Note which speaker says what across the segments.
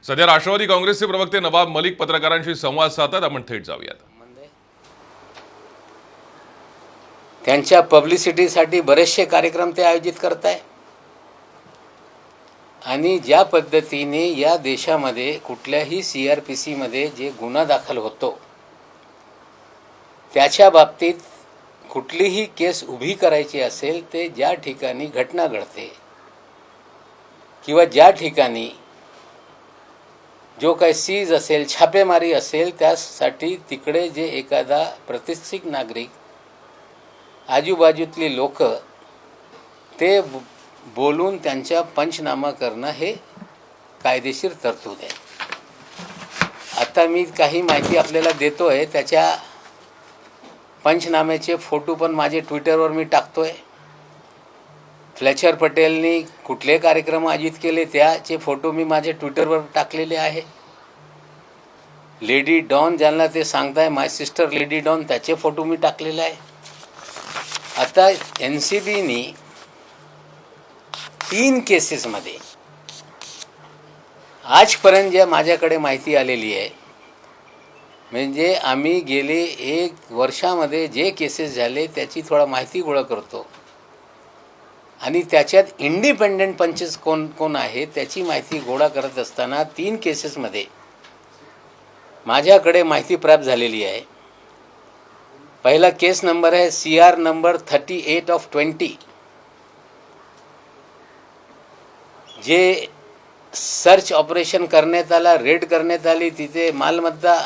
Speaker 1: सध्या राष्ट्रवादी काँग्रेसचे प्रवक्ते नवाब मलिक पत्रकारांशी संवाद साधतात. आपण थेट जाऊयात.
Speaker 2: त्यांच्या पब्लिसिटीसाठी बरेचसे कार्यक्रम ते आयोजित करत आहे आणि ज्या पद्धतीने या देशामध्ये कुठल्याही CRPCमध्ये जे गुन्हा दाखल होतो त्याच्या बाबतीत कुठलीही केस उभी करायची असेल ते ज्या ठिकाणी घटना घडते किंवा ज्या ठिकाणी जो काही सीज असेल छापेमारी असेल त्यासाठी तिकडे जे एखादा प्रतिष्ठित नागरिक आजूबाजूतली लोक ते बोलून त्यांचा पंचनामा करणं हे कायदेशीर तरतूद आहे. आता मी काही माहिती आपल्याला देतो आहे, त्याच्या पंचनाम्याचे फोटो पण माझे ट्विटरवर मी टाकतो आहे. फ्लेचर पटेलनी कुठले कार्यक्रम आयोजित केले त्याचे फोटो मी माझे ट्विटरवर टाकलेले आहे. लेडी डॉन ज्यांना ते सांगताय माय सिस्टर लेडी डॉन त्याचे फोटो मी टाकलेले आहे. आता NCBनी 3 केसेसमध्ये आजपर्यंत ज्या माझ्याकडे माहिती आलेली आहे, म्हणजे आम्ही गेले 1 वर्षामध्ये जे केसेस झाले त्याची थोडा माहिती गोळा करतो आणि त्याच्यात इंडिपेंडेंट पंचेस कोण आहे त्याची माहिती गोळा करत असताना 3 केसेसमध्ये माझ्याकडे माहिती प्राप्त झालेली आहे. पहिला केस नंबर आहे CR नंबर 38/20, जे सर्च ऑपरेशन करण्यात आला, रेड करण्यात आली, तिथे मालमत्ता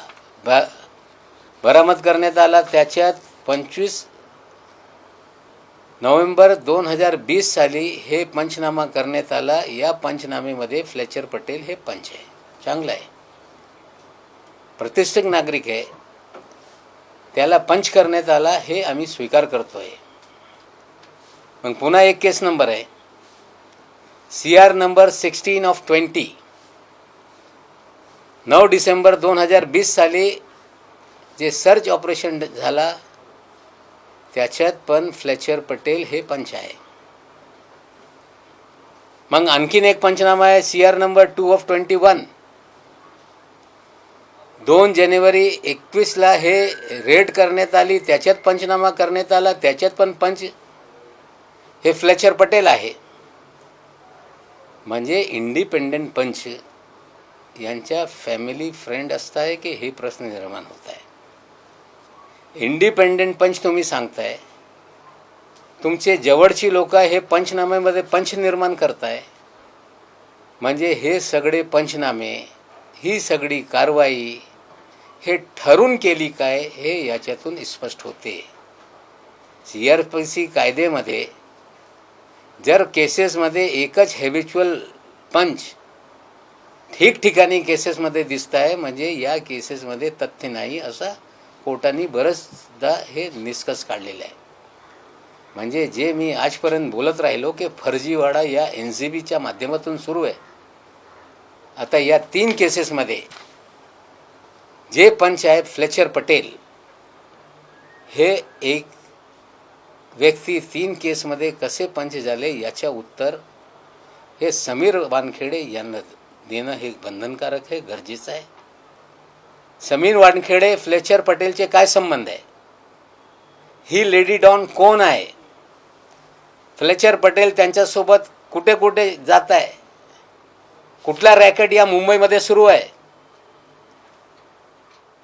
Speaker 2: बरामद करण्यात आला. त्याच्यात 25 नोव्हेंबर 2020 साली हे पंचनामा करण्यात आला. या पंचनामेमध्ये फ्लेचर पटेल हे पंच आहे. चांगलं आहे, प्रतिष्ठित नागरिक आहे, त्याला पंच करण्यात आला हे आम्ही स्वीकार करतोय. मग पुन्हा एक केस नंबर आहे CR नंबर 16/20, 9 डिसेंबर 2020 साली जे सर्च ऑपरेशन झाला त्याच्यात पण फ्लेचर पटेल हे पंच आहे. मग आणखीन एक पंचनामा आहे CR नंबर 2/21, 2 जानेवारी 2021ला हे रेड करण्यात आली, त्याच्यात पंचनामा करण्यात आला, त्याच्यात पण पंच हे फ्लेचर पटेल आहे. म्हणजे इंडिपेंडेंट पंच यांच्या फॅमिली फ्रेंड असताय की हे प्रश्न निर्माण होत आहे. इंडिपेंडेंट पंच तुम्ही सांगताय, तुमचे जवळची लोक हे पंचनाम्यामध्ये पंच निर्माण करताय, म्हणजे हे सगळे पंचनामे, ही सगळी कारवाई हे ठरून केली काय हे याच्यातून स्पष्ट होते. CRPC कायद्यामध्ये जर केसेसमध्ये एकच हॅबिच्युअल पंच ठिकठिकाणी केसेसमध्ये दिसत आहे, म्हणजे या केसेसमध्ये तथ्य नाही असा कोर्टाने बरेचदा हे निष्कर्ष काढलेला आहे. म्हणजे जे मी आजपर्यंत बोलत राहिलो की फर्जीवाडा या NCBच्या माध्यमातून सुरू आहे. आता या 3 केसेसमध्ये जे पंच आहेत फ्लेचर पटेल हे एक व्यक्ती 3 केसमध्ये कसे पंच झाले याच्या उत्तर हे समीर वानखेडे यांना देणं हे बंधनकारक आहे, गरजेचं आहे. समीर वानखेडे फ्लेचर पटेलचे काय संबंध आहे, ही लेडी डॉन कोण आहे, फ्लेचर पटेल त्यांच्यासोबत कुठे कुठे जात आहे, कुठला रॅकेट या मुंबईमध्ये सुरू आहे,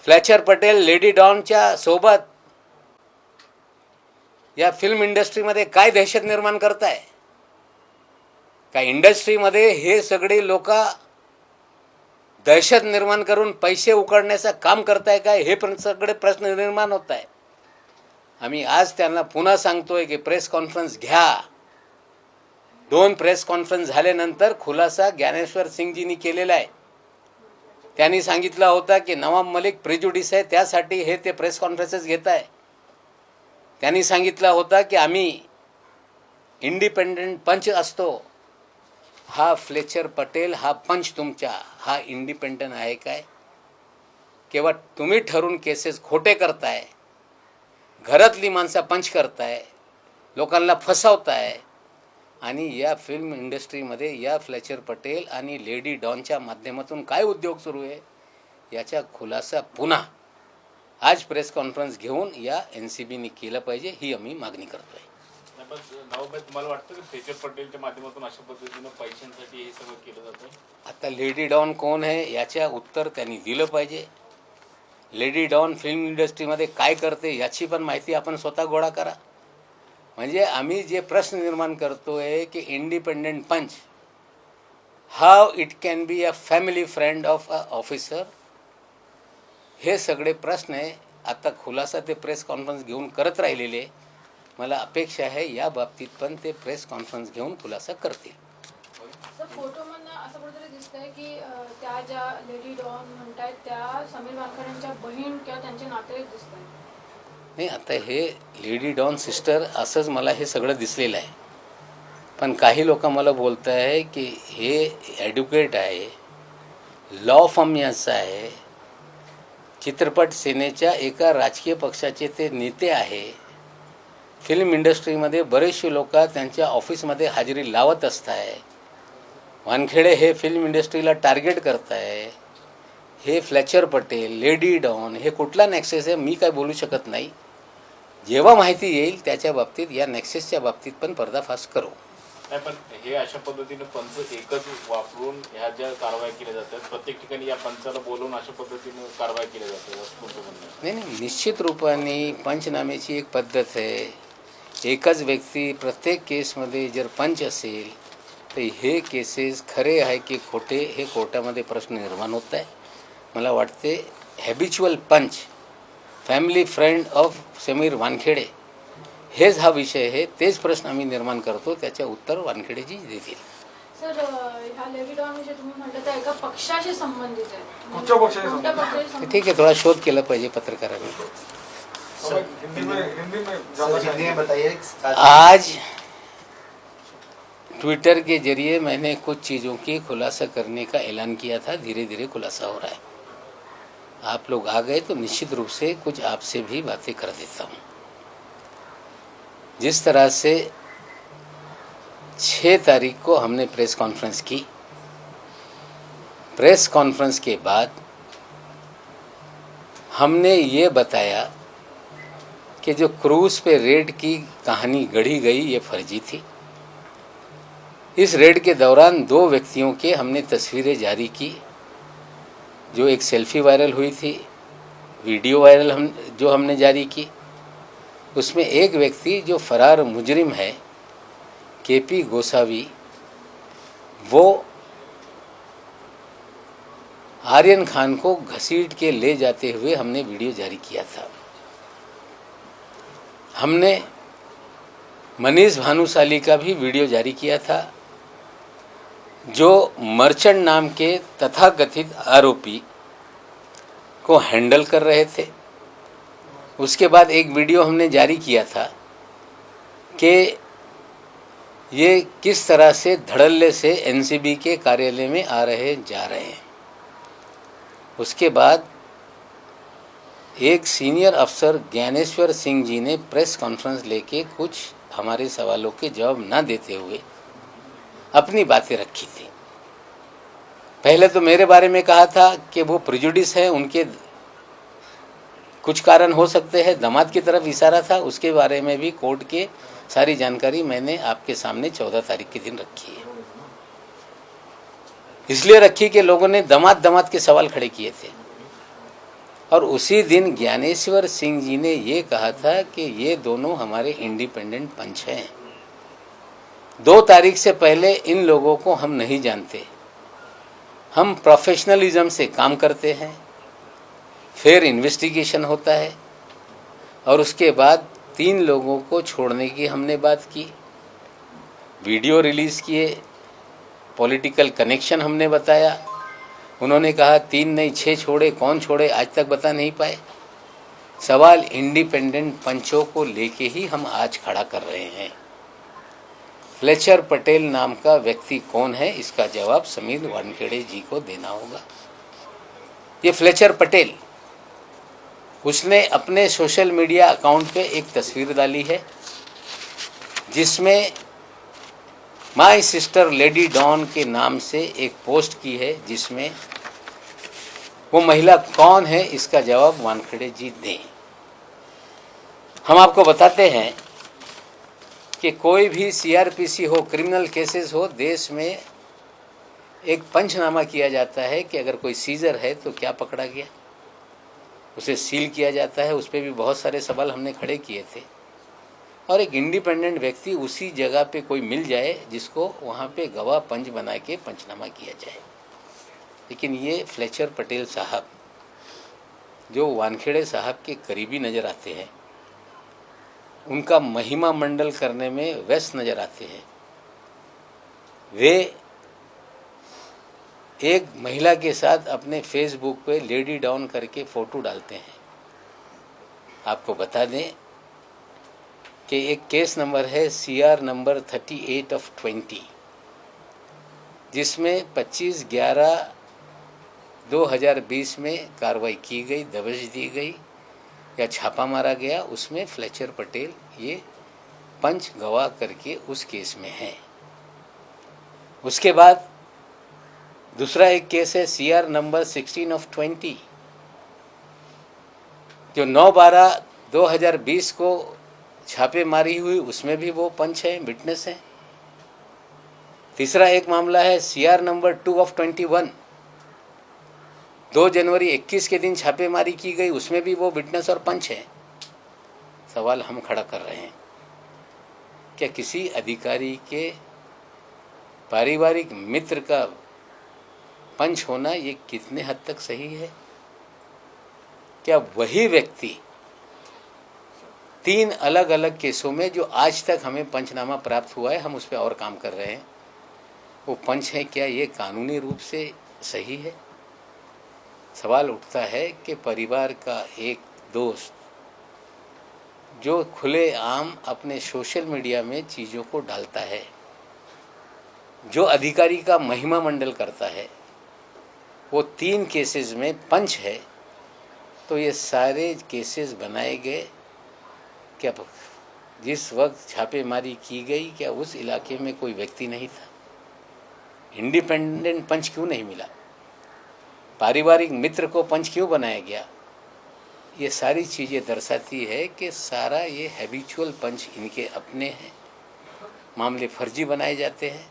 Speaker 2: फ्लेचर पटेल लेडी डॉनच्या सोबत या फिल्म इंडस्ट्रीमध्ये काय दहशत निर्माण करताय, का इंडस्ट्रीमध्ये हे सगळे लोक दहशत निर्माण करून पैसे उकळण्याचं काम करताय काय, हे पण सगळे प्रश्न निर्माण होत आहे. आम्ही आज त्यांना पुन्हा सांगतोय की प्रेस कॉन्फरन्स घ्या. 2 प्रेस कॉन्फरन्स झाल्यानंतर खुलासा ज्ञानेश्वर सिंगजींनी केलेला आहे. त्यांनी सांगितलं होतं की नवाब मलिक प्रेजुडिस आहे, त्यासाठी हे ते प्रेस कॉन्फरन्सेस घेत आहे. त्यांनी सांगितलं होतं की आम्ही इंडिपेंडेंट पंच असतो. हा फ्लेचर पटेल हा पंच तुमचा हा इंडिपेंडेंट आहे काय? केवळ तुम्ही ठरून केसेस खोटे करताय, घरातली माणसं पंच करताय, लोकांना फसवताय, आणि या फिल्म इंडस्ट्रीमध्ये या फ्लेचर पटेल आणि लेडी डॉनच्या माध्यमातून काय उद्योग सुरू आहे याचा खुलासा पुन्हा आज प्रेस कॉन्फरन्स घेऊन या NCBने केलं पाहिजे, ही आम्ही मागणी करतोय.
Speaker 3: नावाबाई, तुम्हाला वाटतं की फ्लेचर पटेलच्या माध्यमातून अशा पद्धतीनं पैशांसाठी हे सगळं केलं जातं?
Speaker 2: आता लेडी डॉन कोण आहे याच्या उत्तर त्यांनी दिलं पाहिजे. लेडी डॉन फिल्म इंडस्ट्रीमध्ये काय करते याची पण माहिती आपण स्वतः गोळा करा. म्हणजे आम्ही जे प्रश्न निर्माण करतोय की independent panch how it can be a family friend of a officer, हे सगळे प्रश्न आहे. आता खुलासा ते प्रेस कॉन्फरन्स घेऊन करत राहिलेले. मला अपेक्षा आहे या बाबतीत पण ते प्रेस कॉन्फरन्स घेऊन खुलासा करतील.
Speaker 4: सर, फोटोमधनं असं कुठेतरी दिसतंय की त्या ज्या लेडी डॉन म्हणतायत त्या समीर वानखेडेंच्या बहीण किंवा त्यांचे नातेवाईक दिसत आहेत.
Speaker 2: नाही, आता हे लेडी डॉन सिस्टर असंच मला हे सगळं दिसलेलं आहे. पण काही लोक मला बोलत आहे की हे ॲड्व्होकेट आहे, लॉ फर्म यांचा आहे, चित्रपट सेनेच्या एका राजकीय पक्षाचे ते नेते आहे. फिल्म इंडस्ट्रीमध्ये बरेचसे लोक त्यांच्या ऑफिसमध्ये हजेरी लावत असत आहे. वानखेडे हे फिल्म इंडस्ट्रीला टार्गेट करत आहे. हे फ्लेचर पटेल, लेडी डॉन, हे कुठला नेक्सेस आहे मी काय बोलू शकत नाही. जेव्हा माहिती येईल त्याच्या बाबतीत, या नेक्सेसच्या बाबतीत पण पर्दाफाश करू.
Speaker 3: नाही, पण हे अशा पद्धतीनं पंच एकच वापरून ह्या ज्या कारवाया केल्या जातात, प्रत्येक ठिकाणी या पंचाला बोलवून अशा पद्धतीनं कारवाया केल्या जातात असं तुमचं म्हणणं आहे?
Speaker 2: नाही, निश्चित रूपाने पंचनाम्याची एक पद्धत आहे. एकच व्यक्ती प्रत्येक केसमध्ये जर पंच असेल तर हे केसेस खरे आहे की खोटे हे कोर्टामध्ये प्रश्न निर्माण होत आहे. मला वाटते habitual panch, family friend of Sameer Wankhede, हेच हा विषय आहे. तेच प्रश्न आम्ही निर्माण करतो, त्याचे उत्तर वानखेडेजी देतील.
Speaker 4: सर, ह्या लेडी डॉन जे तुम्ही म्हटलं त्या एका पक्षाशी संबंधित आहे.
Speaker 5: कोणत्या पक्षाशी
Speaker 4: कोणत्या
Speaker 5: संबंधित?
Speaker 4: पक्षाशी
Speaker 2: तर
Speaker 4: संबंधित?
Speaker 2: ठीक आहे, थोडा शोध केला पाहिजे पत्रकारांनी.
Speaker 5: हिंदी में
Speaker 6: हिंदी में बताइए।
Speaker 2: आज ट्विटर के जरिए मैंने कुछ चीज़ों की खुलासा करने का ऐलान किया था. धीरे धीरे खुलासा हो रहा है. आप लोग आ गए तो निश्चित रूप से कुछ आपसे भी बातें कर देता हूँ. जिस तरह से 6 तारीख को हमने प्रेस कॉन्फ्रेंस की, प्रेस कॉन्फ्रेंस के बाद हमने ये बताया कि जो क्रूज पे रेड की कहानी गढ़ी गई ये फर्जी थी. इस रेड के दौरान 2 व्यक्तियों के हमने तस्वीरें जारी की. जो एक सेल्फी वायरल हुई थी, वीडियो वायरल जो हमने जारी की, उसमें एक व्यक्ति जो फरार मुजरिम है KP गोसावी, वो आर्यन खान को घसीट के ले जाते हुए हमने वीडियो जारी किया था. हमने मनीष भानुशाली का भी वीडियो जारी किया था, जो मर्चेंट नाम के तथाकथित आरोपी को हैंडल कर रहे थे. उसके बाद एक वीडियो हमने जारी किया था कि ये किस तरह से धड़ल्ले से NCB के कार्यालय में आ रहे जा रहे हैं. उसके बाद एक सीनियर अफसर ज्ञानेश्वर सिंह जी ने प्रेस कॉन्फ्रेंस लेके कुछ हमारे सवालों के जवाब ना देते हुए अपनी बातें रखी थी. पहले तो मेरे बारे में कहा था कि वो प्रिजुडिस है, उनके कुछ कारण हो सकते हैं, दामाद की तरफ इशारा था. उसके बारे में भी कोर्ट के सारी जानकारी मैंने आपके सामने 14 तारीख के दिन रखी है. इसलिए रखी कि लोगों ने दामाद के सवाल खड़े किए थे. और उसी दिन ज्ञानेश्वर सिंह जी ने ये कहा था कि ये दोनों हमारे इंडिपेंडेंट पंच हैं. 2 तारीख से पहले इन लोगों को हम नहीं जानते. हम प्रोफेशनलिज्म से काम करते हैं, फिर इन्वेस्टिगेशन होता है और उसके बाद 3 लोगों को छोड़ने की हमने बात की. वीडियो रिलीज़ किए, पॉलिटिकल कनेक्शन हमने बताया. उन्होंने कहा 3 नहीं 6 छोड़े, कौन छोड़े आज तक बता नहीं पाए. सवाल इंडिपेंडेंट पंचों को लेके ही हम आज खड़ा कर रहे हैं. फ्लेचर पटेल नाम का व्यक्ति कौन है, इसका जवाब समीर वानखेड़े जी को देना होगा. ये फ्लेचर पटेल, उसने अपने सोशल मीडिया अकाउंट पे एक तस्वीर डाली है जिसमें माई सिस्टर लेडी डॉन के नाम से एक पोस्ट की है, जिसमें वो महिला कौन है इसका जवाब वानखेड़े जी दें। हम आपको बताते हैं कि कोई भी सीआरपीसी हो, क्रिमिनल केसेस हो, देश में एक पंचनामा किया जाता है कि अगर कोई सीजर है तो क्या पकड़ा गया, उसे सील किया जाता है। उस पर भी बहुत सारे सवाल हमने खड़े किए थे। और एक इंडिपेंडेंट व्यक्ति उसी जगह पे कोई मिल जाए जिसको वहाँ पे गवाह पंच बना के पंचनामा किया जाए। लेकिन ये फ्लेचर पटेल साहब, जो वानखेड़े साहब के करीबी नज़र आते हैं, उनका महिमा मंडल करने में व्यस्त नज़र आते हैं, वे एक महिला के साथ अपने फेसबुक पे लेडी डाउन करके फ़ोटो डालते हैं। आपको बता दें कि एक केस नंबर है CR नंबर 38/20, जिसमें 25/11/2020 में कार्रवाई की गई, दबिश दी गई या छापा मारा गया। उसमें फ्लेचर पटेल ये पंच गवाह करके उस केस में हैं। उसके बाद दूसरा एक केस है CR नंबर 16/20, जो 9/12/2020 को छापेमारी हुई, उसमें भी वो पंच है, विटनेस है। तीसरा एक मामला है CR नंबर 2/21, 2 जनवरी 21 के दिन छापेमारी की गई, उसमें भी वो विटनेस और पंच है। सवाल हम खड़ा कर रहे हैं, क्या किसी अधिकारी के पारिवारिक मित्र का पंच होना ये कितने हद तक सही है? क्या वही व्यक्ति 3 अलग अलग केसों में, जो आज तक हमें पंचनामा प्राप्त हुआ है, हम उस पर और काम कर रहे हैं, वो पंच है, क्या ये कानूनी रूप से सही है? सवाल उठता है कि परिवार का एक दोस्त जो खुलेआम अपने सोशल मीडिया में चीज़ों को डालता है, जो अधिकारी का महिमा मंडल करता है, वो 3 केसेस में पंच है, तो ये सारे केसेस बनाए गए क्या जिस वक्त छापेमारी की गई, क्या उस इलाके में कोई व्यक्ति नहीं था? इंडिपेंडेंट पंच क्यों नहीं मिला? पारिवारिक मित्र को पंच क्यों बनाया गया? ये सारी चीज़ें दर्शाती है कि सारा ये हैबिचुअल पंच इनके अपने हैं। मामले फर्जी बनाए जाते हैं,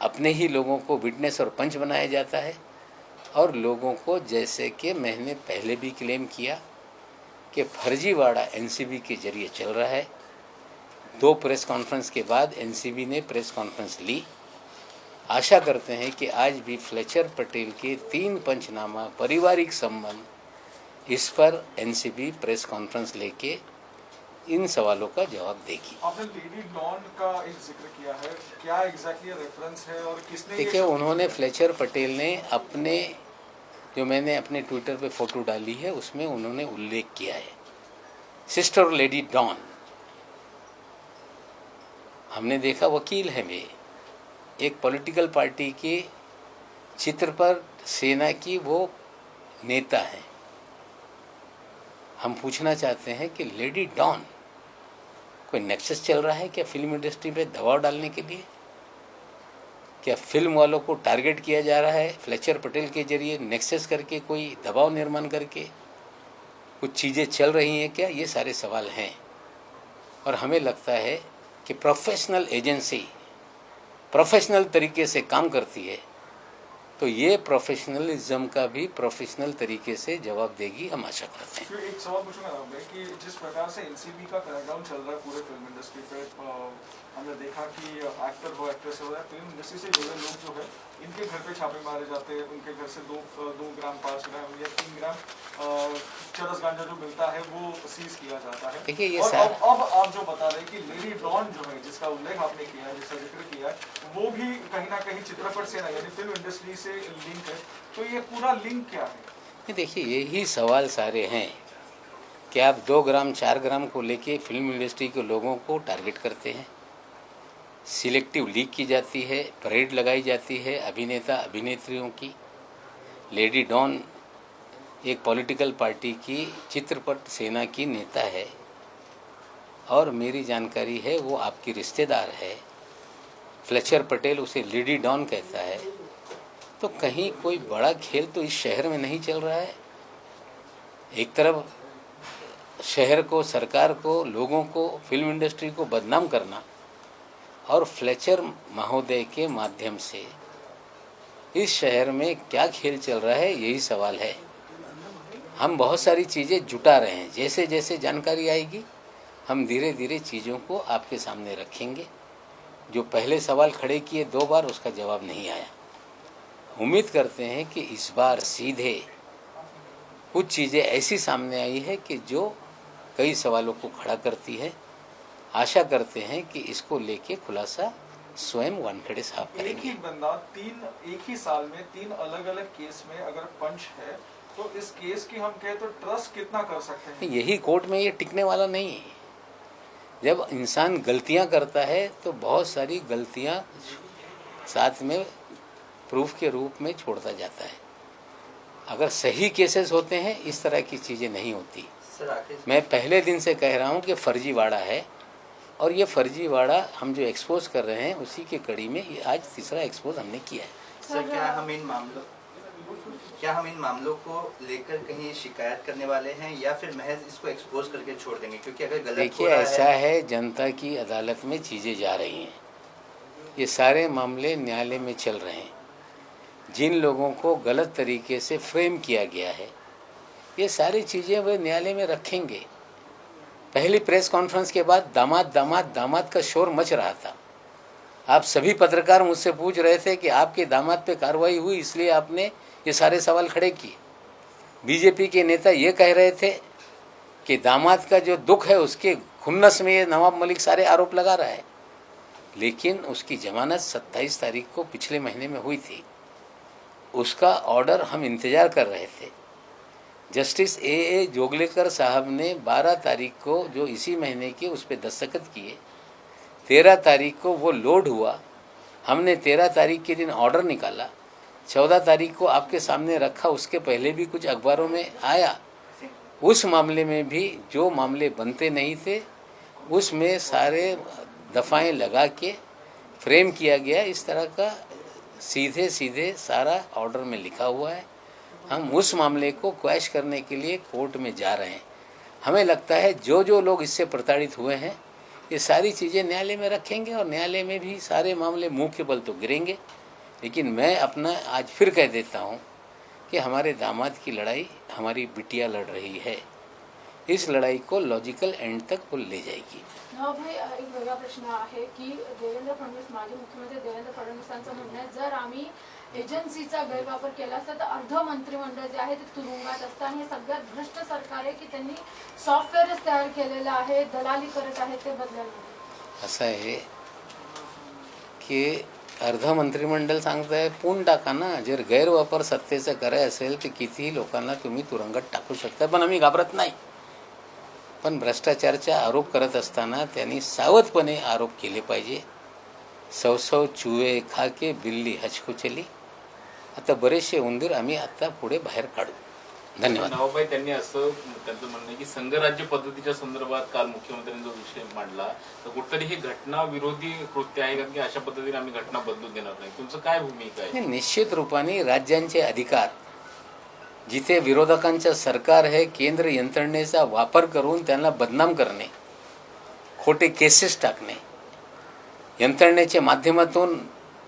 Speaker 2: अपने ही लोगों को विटनेस और पंच बनाया जाता है, और लोगों को, जैसे कि मैंने पहले भी क्लेम किया कि फर्जीवाड़ा एनसीबी के जरिए चल रहा है। 2 प्रेस कॉन्फ्रेंस के बाद एनसीबी ने प्रेस कॉन्फ्रेंस ली। आशा करते हैं कि आज भी फ्लेचर पटेल के 3 पंचनामा, पारिवारिक संबंध, इस पर एनसीबी प्रेस कॉन्फ्रेंस लेके इन सवालों का जवाब देगी।
Speaker 5: आपने लेडी डॉन का एक जिक्र किया है, क्या एग्जैक्टली रेफरेंस है और किसने?
Speaker 2: देखिए, उन्होंने फ्लेचर पटेल ने अपने, जो मैंने अपने ट्विटर पे फोटो डाली है, उसमें उन्होंने उल्लेख किया है सिस्टर लेडी डॉन। हमने देखा वकील है वे, एक पॉलिटिकल पार्टी के चित्र पर सेना की वो नेता है। हम पूछना चाहते हैं कि लेडी डॉन कोई नेक्सस चल रहा है क्या फिल्म इंडस्ट्री पे दबाव डालने के लिए? क्या फिल्म वालों को टारगेट किया जा रहा है फ्लेचर पटेल के जरिए, नेक्सस करके कोई दबाव निर्माण करके कुछ चीज़ें चल रही हैं क्या? ये सारे सवाल हैं। और हमें लगता है कि प्रोफेशनल एजेंसी प्रोफेशनल तरीके से काम करती है, तो ये प्रोफेशनलिज्म का भी प्रोफेशनल तरीके से जवाब देगी, हम आशा करते हैं।
Speaker 5: फिर एक सवाल पूछूंगा मैं कि जिस प्रकार से एनसीबी का क्रैकडाउन चल रहा है पूरे फिल्म इंडस्ट्री पे, हमने देखा कि एक्टर हो, एक्ट्रेस हो, फिल्म इंडस्ट्री से जुड़े लोग जो है, इनके घर पे छापे मारे जाते हैं। उनके घर से 2 ग्राम 5 ग्राम या 3 ग्राम चरस गांजा जो मिलता है वो सीज किया जाता है।
Speaker 2: देखिए, ये
Speaker 5: और
Speaker 2: सारा
Speaker 5: अब आप जो बता रहे हैं कि लेडी डॉन जो है, जिसका उल्लेख आपने किया है, जिसका जिक्र किया है, वो भी कहीं ना कहीं चित्रपट से यानी फिल्म इंडस्ट्री से लिंक है, तो ये पूरा लिंक क्या है?
Speaker 2: देखिए, यही सवाल सारे हैं कि आप 2 ग्राम 4 ग्राम को लेके फिल्म इंडस्ट्री के लोगों को टारगेट करते हैं, सिलेक्टिव लीक की जाती है, परेड लगाई जाती है अभिनेता अभिनेत्रियों की। लेडी डॉन एक पॉलिटिकल पार्टी की चित्रपट सेना की नेता है, और मेरी जानकारी है वो आपकी रिश्तेदार है। फ्लेचर पटेल उसे लेडी डॉन कहता है, तो कहीं कोई बड़ा खेल तो इस शहर में नहीं चल रहा है। एक तरफ शहर को, सरकार को, लोगों को, फिल्म इंडस्ट्री को बदनाम करना, और फ्लेचर महोदय के माध्यम से इस शहर में क्या खेल चल रहा है, यही सवाल है। हम बहुत सारी चीज़ें जुटा रहे हैं, जैसे जैसे जानकारी आएगी हम धीरे धीरे चीज़ों को आपके सामने रखेंगे। जो पहले सवाल खड़े किए 2 बार, उसका जवाब नहीं आया। उम्मीद करते हैं कि इस बार सीधे कुछ चीज़ें ऐसी सामने आई है कि जो कई सवालों को खड़ा करती है। आशा करते हैं कि इसको लेके खुलासा स्वयं वानखेड़े साहब
Speaker 5: एक ही
Speaker 2: करेंगे।
Speaker 5: बंदा एक ही साल में 3 अलग अलग केस में अगर पंच है, तो इस केस की हम कहें तो ट्रस्ट कितना कर सकते हैं?
Speaker 2: यही कोर्ट में ये टिकने वाला नहीं है। जब इंसान गलतियां करता है तो बहुत सारी गलतियां साथ में प्रूफ के रूप में छोड़ता जाता है। अगर सही केसेस होते हैं इस तरह की चीज़ें नहीं होती। मैं पहले दिन से कह रहा हूं कि फर्जीवाड़ा है, और ये फर्जीवाड़ा हम जो एक्सपोज कर रहे हैं उसी के कड़ी में ये आज तीसरा एक्सपोज हमने किया है।
Speaker 6: सर, क्या हम इन मामलों को लेकर कहीं शिकायत करने वाले हैं या फिर महज इसको एक्सपोज करके छोड़ देंगे? क्योंकि अगर गलत
Speaker 2: देखिए, ऐसा है, जनता की अदालत में चीज़ें जा रही हैं। ये सारे मामले न्यायालय में चल रहे हैं। जिन लोगों को गलत तरीके से फ्रेम किया गया है, ये सारी चीज़ें वे न्यायालय में रखेंगे। पहली प्रेस कॉन्फ्रेंस के बाद दामाद दामाद दामाद का शोर मच रहा था। आप सभी पत्रकार मुझसे पूछ रहे थे कि आपके दामाद पे कार्रवाई हुई, इसलिए आपने ये सारे सवाल खड़े किए। बीजेपी के नेता ये कह रहे थे कि दामाद का जो दुख है उसके खुन्नस में ये नवाब मलिक सारे आरोप लगा रहा है, लेकिन उसकी जमानत 27 तारीख को पिछले महीने में हुई थी। उसका ऑर्डर हम इंतज़ार कर रहे थे। जस्टिस ए जोगलेकर साहब ने 12 तारीख को, जो इसी महीने के, उस पर दस्तखत किए। 13 तारीख को वो लोड हुआ। हमने 13 तारीख के दिन ऑर्डर निकाला, 14 तारीख को आपके सामने रखा। उसके पहले भी कुछ अखबारों में आया। उस मामले में भी जो मामले बनते नहीं थे उसमें सारे दफ़ाएं लगा के फ्रेम किया गया। इस तरह का सीधे सीधे सारा ऑर्डर में लिखा हुआ है। हम उस मामले को क्वैश करने के लिए कोर्ट में जा रहे हैं। हमें लगता है जो जो लोग इससे प्रताड़ित हुए हैं ये सारी चीज़ें न्यायालय में रखेंगे, और न्यायालय में भी सारे मामले मुंह के बल तो गिरेंगे। लेकिन मैं अपना आज फिर कह देता हूँ कि हमारे दामाद की लड़ाई हमारी बिटिया लड़ रही है। इस लड़ाई को लॉजिकल एंड तक वो ले जाएगी।
Speaker 4: भाई, एक वेगळा प्रश्न आहे की देवेंद्र फडणवीस, माजी मुख्यमंत्री देवेंद्र फडणवीसांचं म्हणणं आहे, जर आम्ही एजन्सीचा गैरवापर केला असता तर अर्ध मंत्रिमंडळ जे आहे ते तुरुंगात असतं, आणि हे सगळ्यात भ्रष्ट सरकार आहे की त्यांनी सॉफ्टवेअरच तयार केलेलं आहे, दलाली करत आहेत ते बदलण्यामध्ये।
Speaker 2: असं आहे की अर्ध मंत्रिमंडळ सांगताय पूर्ण टाका ना। जर गैरवापर सत्तेचा करायचा असेल तर कितीही लोकांना तुम्ही तुरुंगात टाकू शकता, पण आम्ही घाबरत नाही। पण भ्रष्टाचारचा आरोप करत असताना त्यांनी सावधपणे आरोप केले पाहिजे। 100 चुहे खा के बिल्ली हज को चली। आता बरेचसे उंदीर आम्ही आता पुढे बाहेर काढू। धन्यवाद।
Speaker 3: नवाबाई, त्यांनी असं त्यांचं म्हणणं आहे की संघराज्य पद्धतीच्या संदर्भात काल मुख्यमंत्र्यांनी जो विषय मांडला, तर कुठतरी ही घटना विरोधी कृत्य आहे का, की अशा पद्धतीने आम्ही घटना बदलू देणार नाही? तुमचं काय भूमिका आहे?
Speaker 2: निश्चित रूपाने राज्यांचे अधिकार, जिथे विरोधकांचं सरकार आहे, केंद्र यंत्रणेचा वापर करून त्यांना बदनाम करणे, खोटे केसेस टाकणे, यंत्रणेच्या माध्यमातून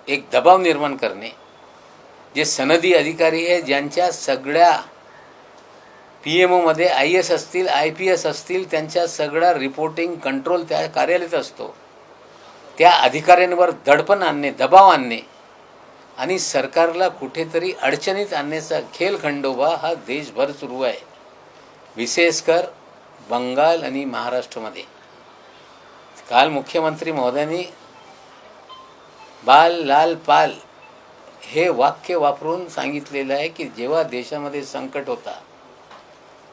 Speaker 2: एक दबाव निर्माण करणे, जे सनदी अधिकारी आहे ज्यांच्या सगळ्या PMO मध्ये IAS असतील, IPS असतील, त्यांच्या सगळा रिपोर्टिंग कंट्रोल त्या कार्यालयात असतो, त्या अधिकाऱ्यांवर दडपण आणणे, दबाव आणणे आणि सरकारला कुठेतरी अडचणीत आणण्याचा खेळखंडोबा हा देशभर सुरू आहे, विशेषकर बंगाल आणि महाराष्ट्रामध्ये। काल मुख्यमंत्री महोदयांनी बाल लाल पाल हे वाक्य वापरून सांगितलेलं आहे की जेव्हा देशामध्ये संकट होता